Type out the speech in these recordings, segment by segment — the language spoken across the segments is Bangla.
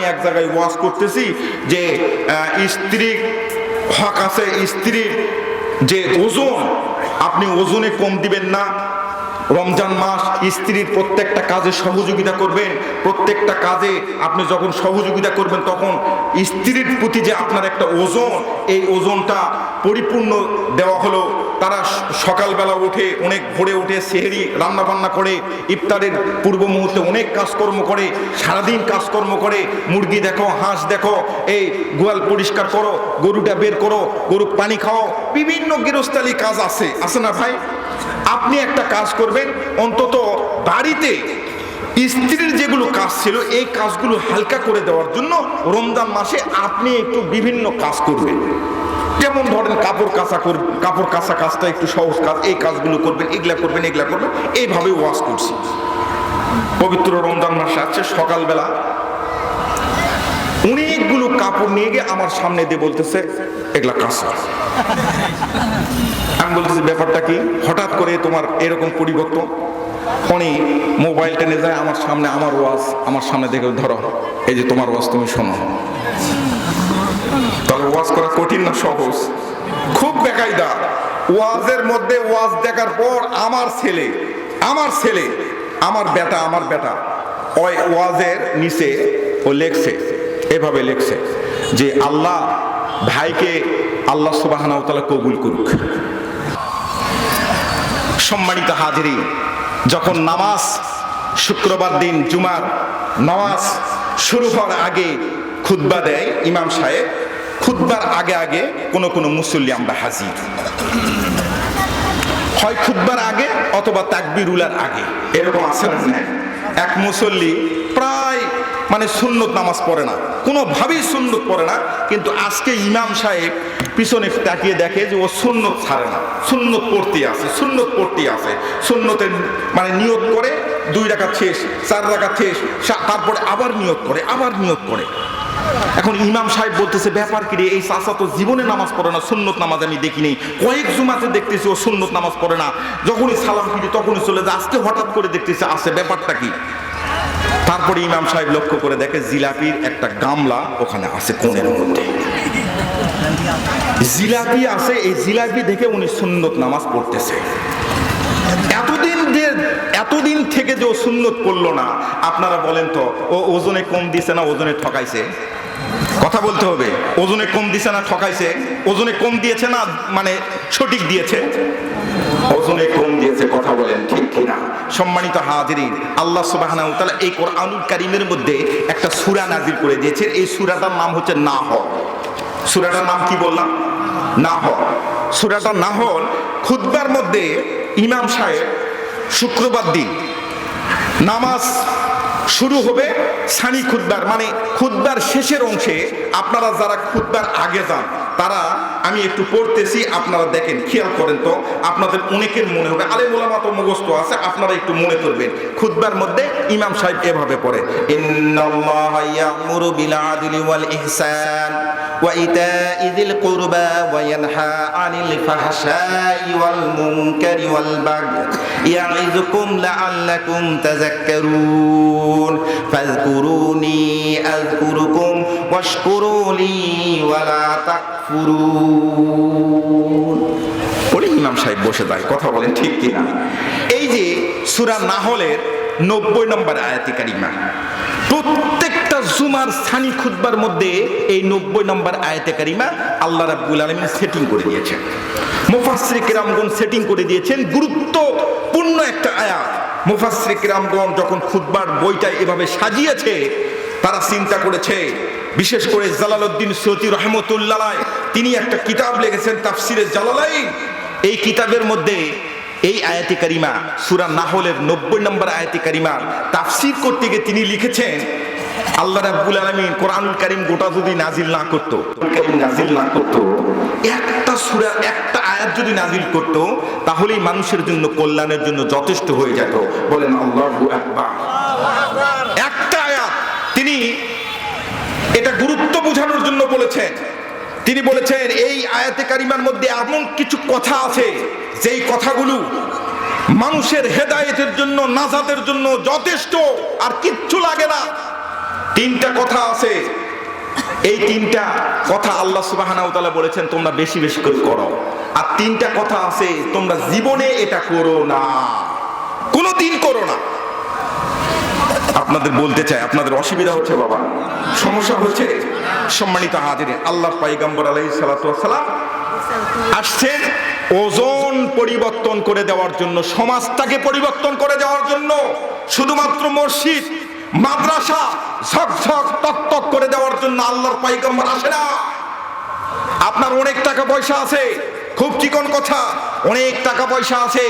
আমি এক জায়গায় ওয়াজ করতেছি যে স্ত্রী হক আছে, স্ত্রীর যে ওজন আপনি ওজনে কম দিবেন না। রমজান মাস, স্ত্রীর প্রত্যেকটা কাজে সহযোগিতা করবেন। প্রত্যেকটা কাজে আপনি যখন সহযোগিতা করবেন তখন স্ত্রীর প্রতি যে আপনার একটা ওজন, এই ওজনটা পরিপূর্ণ দেওয়া হলো। তারা সকালবেলা উঠে অনেক ভোরে উঠে সেহরি রান্না বান্না করে, ইফতারের পূর্ব মুহূর্তে অনেক কাজকর্ম করে, সারাদিন কাজকর্ম করে, মুরগি দেখো, হাঁস দেখো, এই গোয়াল পরিষ্কার করো, গরুটা বের করো, গরু পানি খাও, বিভিন্ন গৃহস্থালী কাজ আছে না ভাই? আপনি একটা কাজ করবেন, অন্তত বাড়িতে স্ত্রীর যেগুলো কাজ ছিল এই কাজগুলো হালকা করে দেওয়ার জন্য রমজান মাসে আপনি একটু বিভিন্ন কাজ করবেন। যেমন ধরেন কাপড় কাচা কাজটা একটু সহজ কাজ, এই কাজগুলো করবেন, এগুলা করবেন। এইভাবে ওয়াজ করছি। পবিত্র রমজান মাসে আছে, সকালবেলা অনেকগুলো কাপড় নিয়ে গিয়ে আমার সামনে দিয়ে বলতেছে এগুলা কাঁচা। আমি বলতেছি ব্যাপারটা কি, হঠাৎ করে তোমার এরকম পরিবর্তন? উনি মোবাইল টেনে যায় আমার সামনে, আমার ওয়াজ আমার সামনে দেখে, ধরো এই যে তোমার ওয়াজ, তুমি শোনো। তাহলে ওয়াজ করা কঠিন না সহজ? খুব বেকায়দা। ওয়াজের মধ্যে ওয়াজ দেখার পর আমার ছেলে আমার বেটা ওই ওয়াজের নিচে ও লেখছে, এভাবে লেখছে যে আল্লাহ ভাইকে আল্লাহ সুবহানাহু ওয়া তাআলা কবুল করুক। সম্মানিত হাজিরিন, যখন নামাজ শুক্রবার দিন জুমার নামাজ শুরু হওয়ার আগে খুতবা দেয় ইমাম সাহেব, খুতবার আগে কোনো মুসল্লি আমরা হাজির, হয় খুতবার আগে অথবা তাকবীরুলার আগে, এরকম আছে না? এক মুসল্লি প্রায় সুন্নত নামাজ পড়ে না, কোনোভাবেই সুন্নত পড়ে না, কিন্তু আজকে ইমাম সাহেব পিছনে তাকিয়ে দেখে যে ও সুন্নত ছাড়ে না, সুন্নত পড়তে আছে। সুন্নতের নিয়ত করে 2 রাকাত শেষ, 4 রাকাত শেষ, তারপরে আবার নিয়ত করে। এখন ইমাম সাহেব বলতেছে ব্যাপার কি রে, এই চাচা তো জীবনে নামাজ পড়ে না, সুন্নত নামাজ আমি দেখি নেই, কয়েক জুমাতে দেখতেছি ও সুন্নত নামাজ পড়ে না, যখনই সালাম ফিরি তখনই চলে যায়, আজকে হঠাৎ করে দেখতেছে আছে, ব্যাপারটা কি? তারপরে ইমাম সাহেব লক্ষ্য করে দেখে জিলাপির একটা গামলা ওখানে আছে কোণের মধ্যে, জিলাপি আছে। এই জিলাপি দেখে উনি সুন্নত নামাজ পড়তেছে। এতদিন থেকে যে ও সুন্নত পড়লো না, আপনারা বলেন তো ও ওজনে কম দিছে না ওজনে ঠকাইছে? কথা বলতে হবে। ওজনে কম দিছে না ঠকাইছে? ওজনে কম দিয়েছে না সঠিক দিয়েছে? ওজনে কম দিয়েছে। কথা বলেন ঠিক কিনা? সম্মানিত হাজিরিন, আল্লাহ সুবহানাহু ওয়া তাআলা এই কোরআনুল কারীমের মধ্যে একটা সূরা নাযিল করে দিয়েছে। এই সূরাটার নাম হচ্ছে নাহল। সূরাটার নাম কি বললাম? নাহল। সূরাটা নাহল। খুতবার মধ্যে ইমাম সাহেব শুক্রবার দিন নামাজ শুরু হবে সানি খুতবার, খুতবার শেষের অংশে। আপনারা যারা খুতবার আগে যান তারা, আমি একটু পড়তেছি, আপনারা দেখেন, খেয়াল করেন তো, আপনাদের অনেকের মনে হবে, আলেম ওলামা তো মুখস্থ আছে, আপনারা একটু মনে করবেন। খুতবার মধ্যে ইমাম সাহেব এভাবে পড়ে, ইন্নাল্লাহা ইয়া'মুরু বিল আদলি ওয়াল ইহসান ওয়া ইতা'i যিল কুরবা ওয়া ইয়ানহা আনিল ফাহশাই ওয়াল মুনকারি ওয়াল বাগই ইয়া'iযুকুম লা'আল্লাকুম তাযাক্কারুন ফাযকুরুনি আযকুরুকুম ওয়াশকুরুলি ওয়া লা তাকফুরুন। বলে ইমাম সাহেব বসে যায়। কথা বলেন ঠিক কিনা? এই যে সূরা নাহলের 90 নম্বর আয়াতে কারিমা, প্রত্যেকটা জুমার সানি খুতবার মধ্যে এই 90 নম্বর আয়াতে কারিমা আল্লাহ রাব্বুল আলামিন সেটিং করে দিয়েছেন, মুফাসসির কিরামগণ সেটিং করে দিয়েছেন। গুরুত্বপূর্ণ একটা আয়াত। মুফাসসির কিরামগণ যখন খুতবার বইটা এভাবে সাজিয়েছে, তারা চিন্তা করেছে, বিশেষ করে জালালউদ্দিন সৈয়দী রাহমাতুল্লাহ আলাইহি, তিনি একটা কিতাব লিখেছেন তাফসিরে জালালাইন। এই কিতাবের মধ্যে এই আয়াতে কারিমা সূরা নাহলের 90 নম্বর আয়াতে কারিমা তাফসীর করতে গিয়ে তিনি লিখেছেন, আল্লাহ রাব্বুল আলামিন কোরআনুল কারীম গোটা যদি নাজিল না করত, একটা সূরা একটা আয়াত যদি নাজিল করত, তাহলেই মানুষের জন্য কল্যাণের জন্য যথেষ্ট হয়ে যেত। বলেন আল্লাহু আকবার। একটা আয়াত তিনি এটা গুরুত্ব বোঝানোর জন্য বলেছেন। তিনি বলেছেন এই আয়াতে কারিমার মধ্যে এমন কিছু কথা আছে যেই কথাগুলো মানুষের হেদায়েতের জন্য, নাজাতের জন্য যথেষ্ট, আর কিচ্ছু লাগে না। তিনটা কথা আছে, এই তিনটা কথা আল্লাহ সুবহানাহু ওয়া তাআলা বলেছেন তোমরা বেশি বেশি করে করো। আর তিনটা কথা আছে তোমরা জীবনে এটা করো না, কোনোদিন করো না। আপনাদের বলতে চাই, আপনাদের অসুবিধা হচ্ছে বাবা, সমস্যা হচ্ছে। সম্মানিত হাজিরিন, আল্লাহর পয়গম্বর আলাইহিস সালাতু ওয়াস সালাম আসছেন ওজন পরিবর্তন করে দেওয়ার জন্য, সমাজটাকে পরিবর্তন করে দেওয়ার জন্য। শুধুমাত্র মসজিদ মাদ্রাসা ঝকঝক তকতক করে দেওয়ার জন্য আল্লাহর পয়গম্বর আসে না। আপনার অনেক টাকা পয়সা আছে, খুব চিকন কথা, অনেক টাকা পয়সা আছে,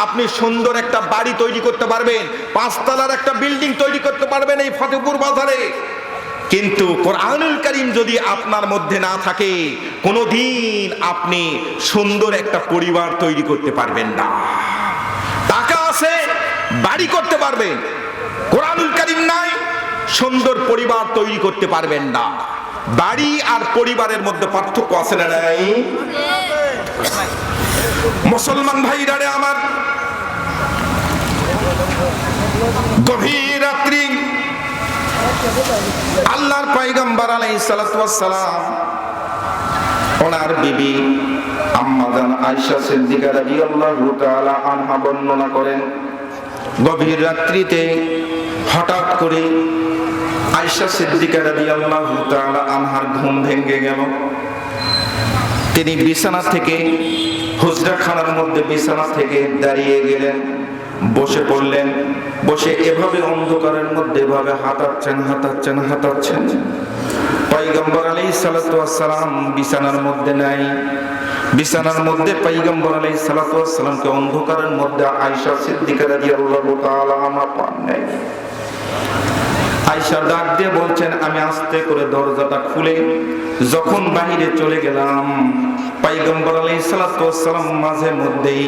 আপনি সুন্দর একটা বাড়ি তৈরি করতে পারবেন, 5 তলার একটা বিল্ডিং তৈরি করতে পারবেন এই ফতেপুর বাজারে। কিন্তু কোরআনুল কারীম যদি আপনার মধ্যে না থাকে, কোনোদিন আপনি সুন্দর একটা পরিবার তৈরি করতে পারবেন না। টাকা আছে, বাড়ি করতে পারবেন, কোরআনুল কারীম নাই, সুন্দর পরিবার তৈরি করতে পারবেন না। বাড়ি আর পরিবারের মধ্যে পার্থক্য আছে না নাই? মুসলমান ভাইরা রে আমার, গভীর রাত্রি আল্লাহর পয়গম্বর আলাইহিস সালাতু ওয়াস সালাম ওনার বিবি আম্মা জান আয়েশা সিদ্দিকা রাদিয়াল্লাহু তাআলা আনহা বর্ণনা করেন, গভীর রাত্রিতে হঠাৎ করে আয়েশা সিদ্দিকা রাদিয়াল্লাহু তাআলা আনহার ঘুম ভেঙে গেল। তিনি বিছানা থেকে, হুজরাখানার মধ্যে বিছানা থেকে দাঁড়িয়ে গেলেন, বসে পড়লেন। বসে এভাবে অন্ধকারের মধ্যে এভাবে হাঁটাচ্ছেন। পয়গম্বর আলাইহিস সালাতু ওয়াস সালাম বিছানার মধ্যে নাই। বিছানার মধ্যে পয়গম্বর আলাইহিস সালাতু ওয়াস সালামকে অন্ধকারের মধ্যে আয়েশা সিদ্দিকা রাদিয়াল্লাহু তাআলা আনহা পান নাই। আয়েশা ডাক দিয়ে বলছেন, আমি আস্তে করে দরজাটা খুলে যখন বাহিরে চলে গেলাম, পয়গম্বর আলাইহিস সালাতু ওয়াস সালাম মাঝে মধ্যেই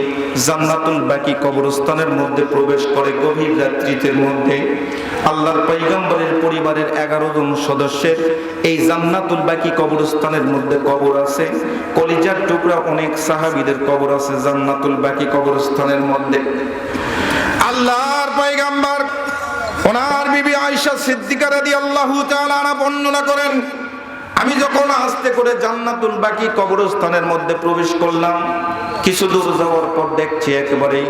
জান্নাতুল বাকি কবরস্থানের মধ্যে প্রবেশ করে। গভীর রাত্রির মধ্যে আল্লাহর পয়গম্বরের পরিবারের 11 জন সদস্যের এই জান্নাতুল বাকি কবরস্থানের মধ্যে কবর আছে। কলিজার টুকরা অনেক সাহাবীদের কবর আছে জান্নাতুল বাকি কবরস্থানের মধ্যে। আল্লাহর পয়গম্বর ওনার বিবি আয়েশা সিদ্দিকা রাদিয়াল্লাহু তাআলা আনহা বর্ণনা করেন, আমি যখন আস্তে করে জান্নাতুল বাকি কবরস্থানের মধ্যে প্রবেশ করলাম, কিছু দূর যাওয়ার পর দেখছি একেবারে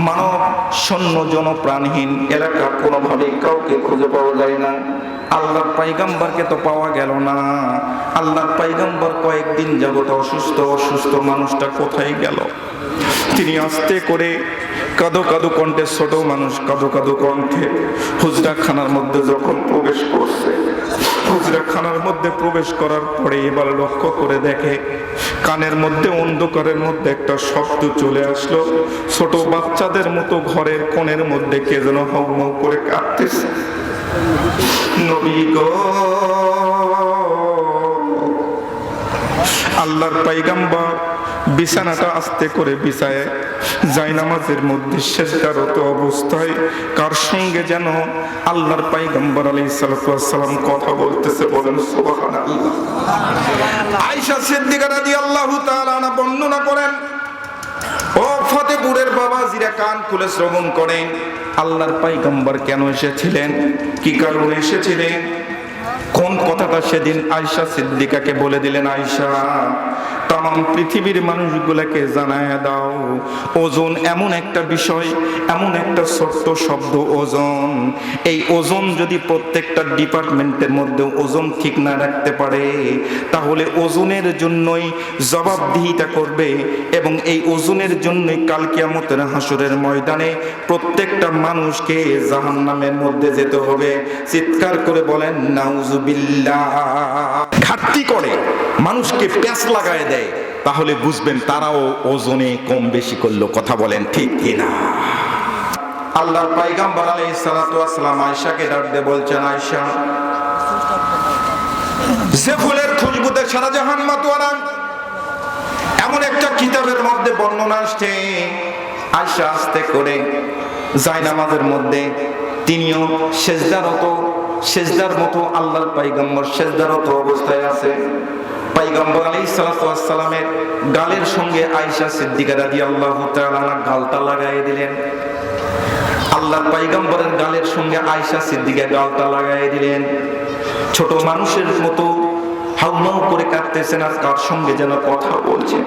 মানব শূন্য, জনপ্রাণহীন এলাকা, কোনোভাবেই কাউকে খুঁজে পাওয়া যায় না। আল্লাহর পয়গম্বরকে তো পাওয়া গেল না। আল্লাহর পয়গম্বর কয়েকদিন যাবত অসুস্থ, মানুষটা কোথায় গেল? তিনি আস্তে করে কাঁদো কণ্ঠে, ছোট মানুষ কাঁদো কণ্ঠে হুজরাখানার মধ্যে যখন প্রবেশ করছে, হুজরাখানার মধ্যে প্রবেশ করার পরে এবার লক্ষ্য করে দেখে কানের মধ্যে অন্ধকারের মধ্যে একটা শব্দ চলে আসলো। ছোট বাচ্চাদের মতো ঘরের কোণের মধ্যে কে যেন হাউমাউ করে কাঁদতেছে। নবী গো, আল্লাহর পয়গম্বর বিছানাটা আস্তে করে বিছায় জায়নামাজের মধ্যে সেজদারত অবস্থায় কার সঙ্গে যেন আল্লাহর পয়গম্বর আলাইহিস সালাতু ওয়াস সালাম কথা বলতেছে। বলেন সুবহানাল্লাহ। আয়েশা সিদ্দিকা রাদিয়াল্লাহু তাআলা আনহা বর্ণনা করেন, ও ফতেপুরের বাবাজিরা কান খুলে শ্রবণ করেন, আল্লাহর পয়গম্বর কেন এসেছিলেন, কি কারণে এসেছিলেন, কোন কথাটা সেদিন আয়েশা সিদ্দিকাকে বলে দিলেন, আয়েশা তাম পৃথিবীর মানুষগুলোকে জানায় দাও, ওজন এমন একটা বিষয়, এমন একটা ছোট্ট শব্দ ওজন। এই ওজন যদি প্রত্যেকটা ডিপার্টমেন্টের মধ্যে ওজন ঠিক না রাখতে পারে, তাহলে ওজনের জন্যই জবাবদিহিতা করবে এবং এই ওজনের জন্যই কাল কিয়ামতের হাসরের ময়দানে প্রত্যেকটা মানুষকে জাহান্নামের মধ্যে যেতে হবে। চিৎকার করে বলেন নাউজুবিল্লাহ। ঘাটতি করে মানুষকে প্যাঁচ লাগায় দেয়, তাহলে বুঝবেন তারাও ওজনে কম বেশি করলো। কথা বলেন ঠিক কিনা? আল্লাহর পয়গম্বর আলাইহিস সালাতু ওয়াস সালাম আয়েশাকে ডাক দিয়ে বলছেন, আয়েশা, যে ফুলের খুশবুতে সারা জাহান মাতোয়ারা, এমন একটা কিতাবের মধ্যে বর্ণনা আসছে। আয়েশা আস্তে করে জায়নামাজের মধ্যে তিনিও সেজদার মতো আল্লাহর পয়গম্বর সেজদারত অবস্থায় আছে। পয়গম্বর আলাইহিস সালাতু ওয়াস সালামের গালের সঙ্গে আয়েশা সিদ্দিকা রাদিয়াল্লাহু তাআলা গালটা লাগাই দিলেন। আল্লাহর পয়গম্বরের গালের সঙ্গে আয়েশা সিদ্দিকা গালটা লাগাই দিলেন। ছোট মানুষের মতো হাউমাউ করে কাঁদতেছেন আর কার সঙ্গে যেন কথা বলছেন।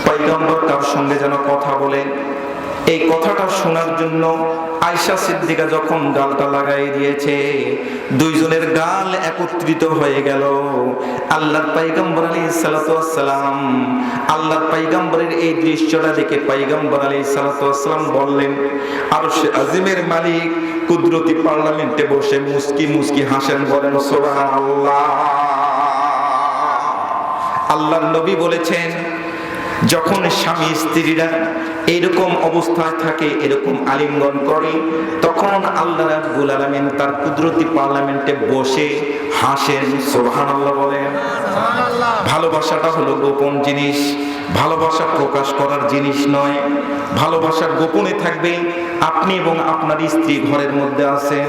পয়গম্বর কার সঙ্গে যেন কথা বলেন, এই কথাটা শোনার জন্য আয়েশা সিদ্দিকা যখন গালটা লাগাই দিয়েছে, দুইজনের গাল একত্রিত হয়ে গেল। আল্লাহর পয়গম্বর আলাইহিস সালাতু ওয়াস সালাম, আল্লাহর পয়গম্বরের এই দৃশ্যটা দেখে পয়গম্বর আলাইহিস সালাতু ওয়াস সালাম বললেন, আরশে আজিমের মালিক কুদরতি পার্লামেন্টে বসে মুস্কি মুস্কি হাসেন, বলেন সুবহানাল্লাহ। আল্লাহর নবী বলেছেন, যখন স্বামী স্ত্রীরা এরকম অবস্থায় থাকে, এরকম আলিঙ্গন করে, তখন আল্লাহ রাব্বুল আলামিন তার কুদরতি পার্লামেন্টে বসে হাসেন। সুবহানাল্লাহ বলেন। ভালোবাসাটা হলো গোপন জিনিস, ভালোবাসা প্রকাশ করার জিনিস নয়। ভালোবাসার গোপনে থাকবে। আপনি এবং আপনার স্ত্রী ঘরের মধ্যে আছেন,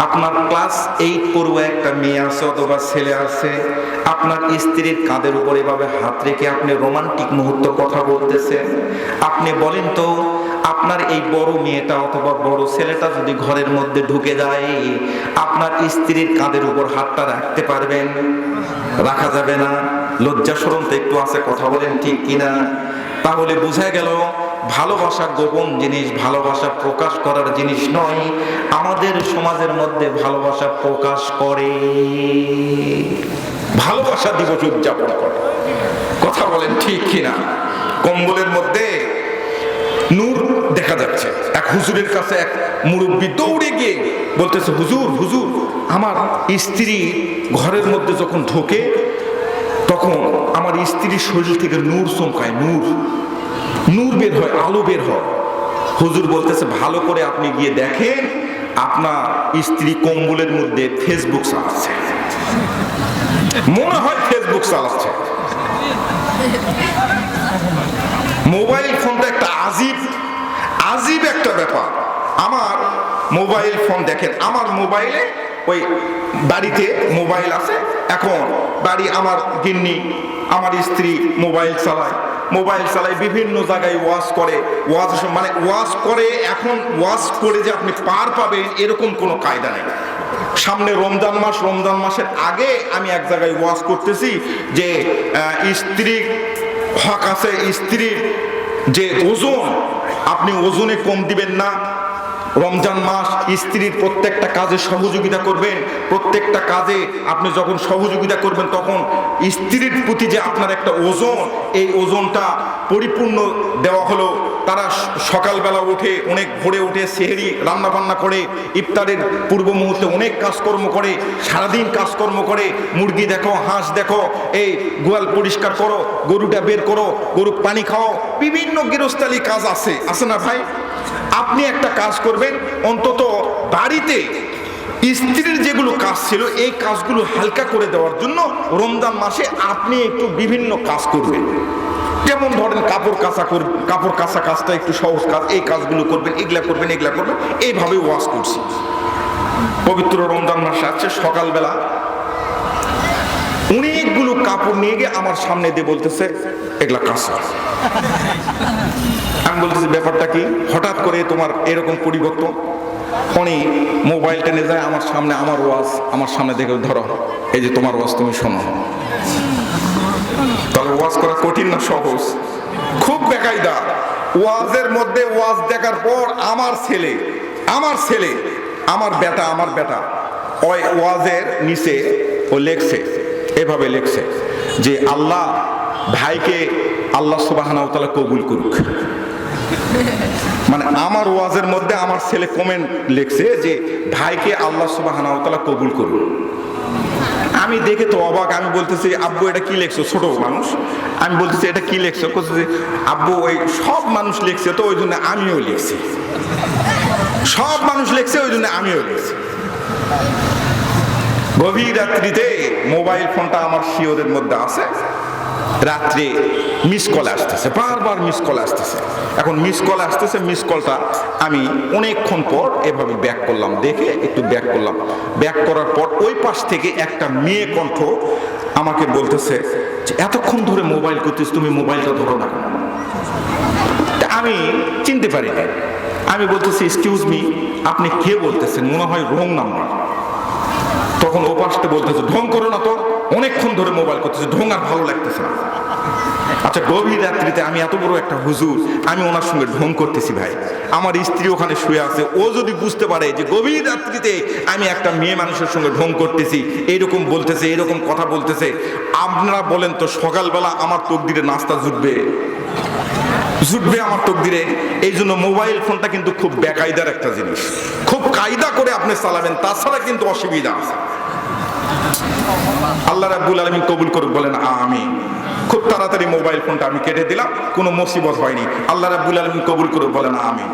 আপনার ক্লাস 8 পড়ুয়া একটা মেয়ে আছে অথবা ছেলে আছে, আপনার স্ত্রীর কাঁধের উপর এভাবে হাত রেখে আপনি রোমান্টিক মুহূর্ত কথা বলতেছেন। আপনি বলেন তো, আপনার এই বড় মেয়েটা অথবা বড় ছেলেটা যদি ঘরের মধ্যে ঢুকে যায়, আপনার স্ত্রীর কাঁধের উপর হাতটা রাখতে পারবেন? রাখা যাবে না। লজ্জা শরম তো একটু আছে, কথা বলেন ঠিক কিনা? তাহলে বোঝা গেল ভালোবাসা গোপন জিনিস, ভালোবাসা প্রকাশ করার জিনিস নয়। আমাদের সমাজের মধ্যে ভালোবাসা প্রকাশ করে, ভালোবাসা দিবস উদযাপন করে। কথা বলেন ঠিক কিনা? কম্বলের মধ্যে নূর দেখা যাচ্ছে। এক হুজুরের কাছে এক মুরব্বী দৌড়ে গিয়ে বলতেছে, হুজুর হুজুর, আমার স্ত্রী ঘরের মধ্যে যখন ঢোকে তখন আমার স্ত্রীর শরীর থেকে নূর চমকায়, নূর নূর বের হয়, আলো বের হয়। হুজুর বলতেছে, ভালো করে আপনি গিয়ে দেখেন, আপনার স্ত্রী কম্বলের মধ্যে ফেসবুক চালাচ্ছে, মনে হয় ফেসবুক চালাচ্ছে। মোবাইল ফোনটা একটা আজীব একটা ব্যাপার। আমার মোবাইল ফোন দেখেন, আমার মোবাইলে ওই বাড়িতে মোবাইল আছে, এখন বাড়ি আমার গিন্নি আমার স্ত্রী মোবাইল চালায় বিভিন্ন জায়গায় ওয়াজ করে, ওয়াজ করে। এখন ওয়াজ করে যে আপনি পার পাবেন এরকম কোনো কায়দা নেই। সামনে রমজান মাস, রমজান মাসের আগে আমি এক জায়গায় ওয়াজ করতেছি যে স্ত্রী হক আছে, স্ত্রীর যে ওজন, আপনি ওজনে কম দিবেন না। রমজান মাস, স্ত্রীর প্রত্যেকটা কাজে সহযোগিতা করবেন। প্রত্যেকটা কাজে আপনি যখন সহযোগিতা করবেন তখন স্ত্রীর প্রতি যে আপনার একটা ওজন, এই ওজনটা পরিপূর্ণ দেওয়া হলো। তারা সকালবেলা উঠে অনেক ভোরে উঠে সেহরি রান্না বান্না করে, ইফতারের পূর্ব মুহূর্তে অনেক কাজকর্ম করে, সারাদিন কাজকর্ম করে, মুরগি দেখো, হাঁস দেখো, এই গোয়াল পরিষ্কার করো, গরুটা বের করো, গরু পানি খাও, বিভিন্ন গৃহস্থালী কাজ আছে না ভাই? আপনি একটা কাজ করবেন, অন্তত বাড়িতে স্ত্রীর যেগুলো কাজ ছিল এই কাজগুলো হালকা করে দেওয়ার জন্য রমজান মাসে আপনি একটু বিভিন্ন কাজ করবেন। যেমন ধরেন কাপড় কাচা কাজটা একটু সহজ কাজ, এই কাজগুলো করবেন, এগুলা করবেন। এইভাবে ওয়াজ করছি। পবিত্র রমজান মাসে আছে, সকালবেলা অনেকগুলো কাপড় নিয়ে গিয়ে আমার সামনে দিয়ে বলতেছে, এগুলা কাঁচা। আমি বলতেছি, ব্যাপারটা কি? হঠাৎ করে তোমার এরকম পরিবর্তন? উনি মোবাইল টেনে যায় আমার সামনে, আমার ওয়াজ আমার সামনে দেখে, ধরো এই যে তোমার ওয়াজ, তুমি শোনো। তাহলে ওয়াজ করা কঠিন না সহজ? খুব বেকায়দা। ওয়াজের মধ্যে ওয়াজ দেখার পর আমার ছেলে আমার বেটা ওই ওয়াজের নিচে ও লেখছে, এভাবে লেখছে যে আল্লাহ ভাইকে আল্লাহ সুবহানাহু ওয়া তাআলা কবুল করুক। মানে আমার ওয়াজের মধ্যে আমার ছেলে কমেন্ট লিখছে যে ভাইকে আল্লাহ সুবহানাহু ওয়া তাআলা কবুল করুন। আমি দেখে তো অবাক। আমি বলতেছি, আব্বু এটা কি লিখছো? ছোট মানুষ। আমি বলতেছি, এটা কি লিখছো? আব্বু ওই সব মানুষ লিখছে তো ওই জন্য আমিও লিখছি। সব মানুষ লিখছে ওই জন্য আমিও লিখছি। গভীর রাত্রিতে মোবাইল ফোনটা আমার শিওরের মধ্যে আছে, রাত্রে মিস কল আসতেছে, বারবার মিস কল আসতেছে। এখন মিস কল আসতেছে, মিস কলটা আমি অনেকক্ষণ পর এভাবে ব্যাক করলাম, দেখে একটু ব্যাক করলাম। ব্যাক করার পর ওই পাশ থেকে একটা মেয়ে কণ্ঠ আমাকে বলতেছে যে এতক্ষণ ধরে মোবাইল করতেছ, তুমি মোবাইলটা ধরো না। আমি চিনতে পারি না। আমি বলতেছি এক্সকিউজ মি, আপনি কে বলতেছেন, মনে হয় রং নাম্বার। তখন ও পাশে বলতেছে ঢং করো না তো, অনেকক্ষণ ধরে মোবাইল করতেছে, ঢং আর ভালো লাগতেছে না। আচ্ছা, গভীর রাত্রিতে আমি এত বড় একটা হুজুর, আমি ওনার সঙ্গে ঢং করতেছি ভাই, আমার স্ত্রী ওখানে শুয়ে আছে, ও যদি বুঝতে পারে যে গভীর রাত্রিতে আমি একটা মেয়ে মানুষের সঙ্গে ঢং করতেছি, এইরকম বলতেছে, এরকম কথা বলতেছে, আপনারা বলেন তো সকালবেলা আমার তকদিরে নাস্তা জুটবে? জুটবে আমার তকদিরে? এই জন্য মোবাইল ফোনটা কিন্তু খুব বেকায়দার একটা জিনিস, খুব কায়দা করে আপনি চালাবেন, তাছাড়া কিন্তু অসুবিধা আছে। আল্লাহ রাব্বুল আলামিন কবুল করুক, বলেন আমিন। খুব তাড়াতাড়ি মোবাইল ফোনটা আমি কেটে দিলাম, কোনো মুসিবত হয়নি। আল্লাহ রাব্বুল আলামিন কবুল করুক, বলেন আমিন।